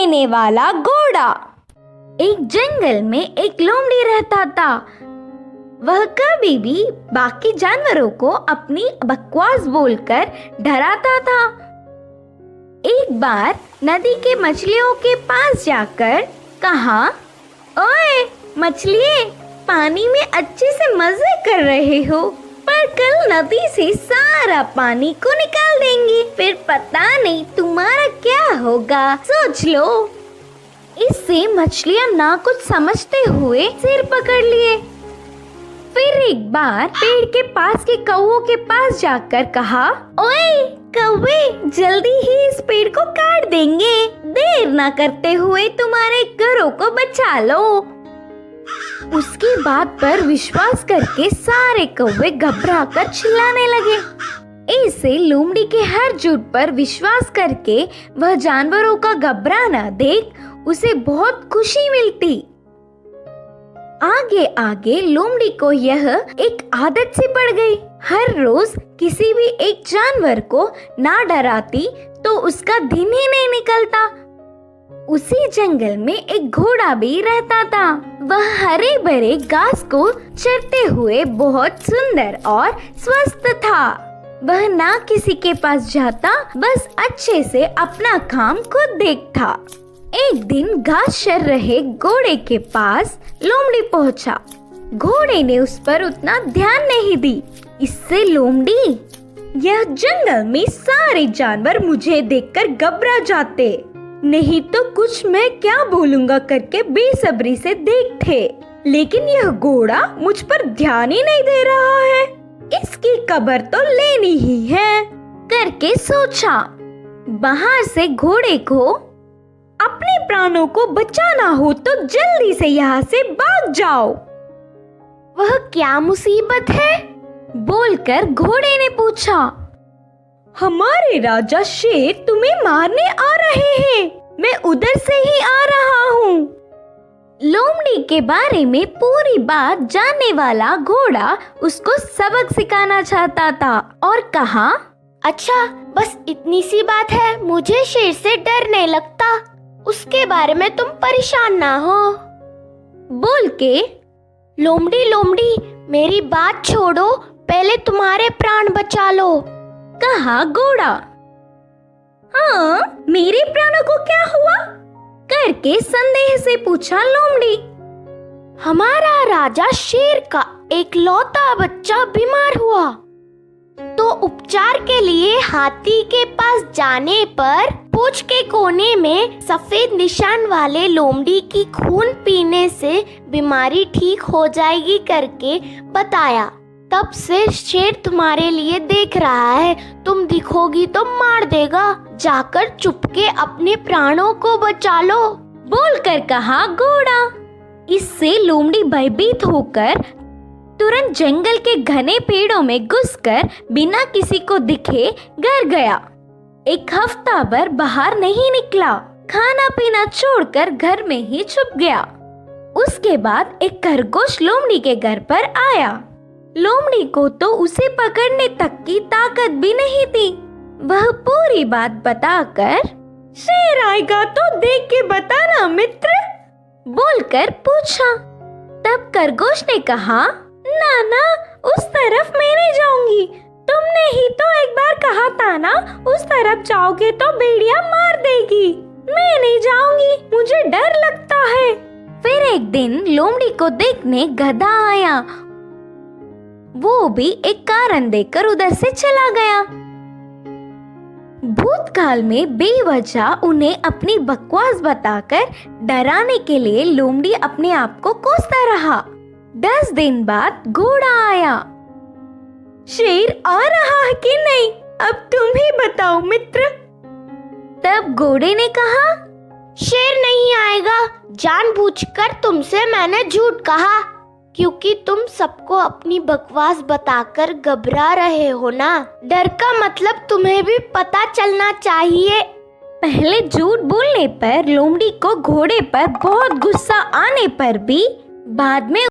देने वाला घोड़ा। एक जंगल में एक लोमड़ी रहता था। वह कभी भी बाकी जानवरों को अपनी बकवास बोलकर डराता था। एक बार नदी के मछलियों के पास जाकर कहा, ओए मछलिए, पानी में अच्छे से मजे कर रहे हो, पर कल नदी से सारा पानी को निकाल देंगे, फिर पता नहीं तुम्हारा क्या होगा, सोच लो। इससे मछलियां ना कुछ समझते हुए सिर पकड़ लिए। फिर एक बार पेड़ के पास के कौवों के पास जाकर कहा, ओए कौवे, जल्दी ही इस पेड़ को काट देंगे, देर ना करते हुए तुम्हारे घरों को बचा लो। उसकी बात पर विश्वास करके सारे कौवे घबराकर चिल्लाने लगे। ऐसे लोमड़ी के हर झूठ पर विश्वास करके वह जानवरों का घबराना देख उसे बहुत खुशी मिलती। आगे आगे लोमड़ी को यह एक आदत सी पड़ गई। हर रोज किसी भी एक जानवर को ना डराती तो उसका दिन ही नहीं निकलता। उसी जंगल में एक घोड़ा भी रहता था। वह हरे भरे घास को चरते हुए बहुत सुंदर और स्वस्थ था। वह ना किसी के पास जाता, बस अच्छे से अपना काम खुद देखता। एक दिन घास चर रहे घोड़े के पास लोमड़ी पहुंचा। घोड़े ने उस पर उतना ध्यान नहीं दी। इससे लोमड़ी, यह जंगल में सारे जानवर मुझे देखकर घबरा जाते, नहीं तो कुछ मैं क्या बोलूंगा करके बेसब्री से देखते, लेकिन यह घोड़ा मुझ पर ध्यान ही नहीं दे रहा है, इसकी खबर तो लेनी ही है करके सोचा। बाहर से घोड़े को अपने प्राणों को बचाना हो तो जल्दी से यहाँ से भाग जाओ। वह क्या मुसीबत है? बोलकर घोड़े ने पूछा। हमारे राजा शेर तुम्हें मारने आ रहे हैं, मैं उधर से ही आ रहा हूँ। लोमड़ी के बारे में पूरी बात जानने वाला घोड़ा उसको सबक सिखाना चाहता था और कहा, अच्छा बस इतनी सी बात है, मुझे शेर से डर नहीं लगता, उसके बारे में तुम परेशान ना हो। बोल के लोमड़ी लोमड़ी मेरी बात छोड़ो, पहले तुम्हारे प्राण बचा लो, कहा घोड़ा। हाँ, मेरे प्राणों को क्या हुआ? करके संदेह से पूछा लोमड़ी। हमारा राजा शेर का एक लौता बच्चा बीमार हुआ, तो उपचार के लिए हाथी के पास जाने पर पूंछ के कोने में सफेद निशान वाले लोमड़ी की खून पीने से बीमारी ठीक हो जाएगी करके बताया। तब से शेर तुम्हारे लिए देख रहा है, तुम दिखोगी तो मार देगा, जाकर चुपके अपने प्राणों को बचा लो, बोलकर कहा घोड़ा। इससे लोमड़ी भयभीत होकर तुरंत जंगल के घने पेड़ों में घुसकर बिना किसी को दिखे घर गया। एक हफ्ता भर बाहर नहीं निकला, खाना पीना छोड़कर घर में ही छुप गया। उसके बाद एक खरगोश लोमड़ी के घर पर आया। लोमड़ी को तो उसे पकड़ने तक की ताकत भी नहीं थी। वह पूरी बात बताकर, शेर आएगा तो देख के बताना मित्र, बोलकर पूछा। तब खरगोश ने कहा, ना ना, उस तरफ मैं नहीं जाऊंगी, तुमने ही तो एक बार कहा था ना, उस तरफ जाओगे तो भेड़िया मार देगी, मैं नहीं जाऊंगी, मुझे डर लगता है। फिर एक दिन लोमड़ी को देखने गधा आया। वो भी एक कारण देकर उधर से चला गया। भूतकाल में बेवजह उन्हें अपनी बकवास बताकर डराने के लिए लोमड़ी अपने आप को कोसता रहा। 10 दिन बाद घोड़ा आया। शेर आ रहा है कि नहीं, अब तुम ही बताओ मित्र। तब घोड़े ने कहा, शेर नहीं आएगा, जानबूझकर तुमसे मैंने झूठ कहा, क्योंकि तुम सबको अपनी बकवास बताकर घबरा रहे हो ना। डर का मतलब तुम्हें भी पता चलना चाहिए। पहले झूठ बोलने पर लोमड़ी को घोड़े पर बहुत गुस्सा आने पर भी बाद में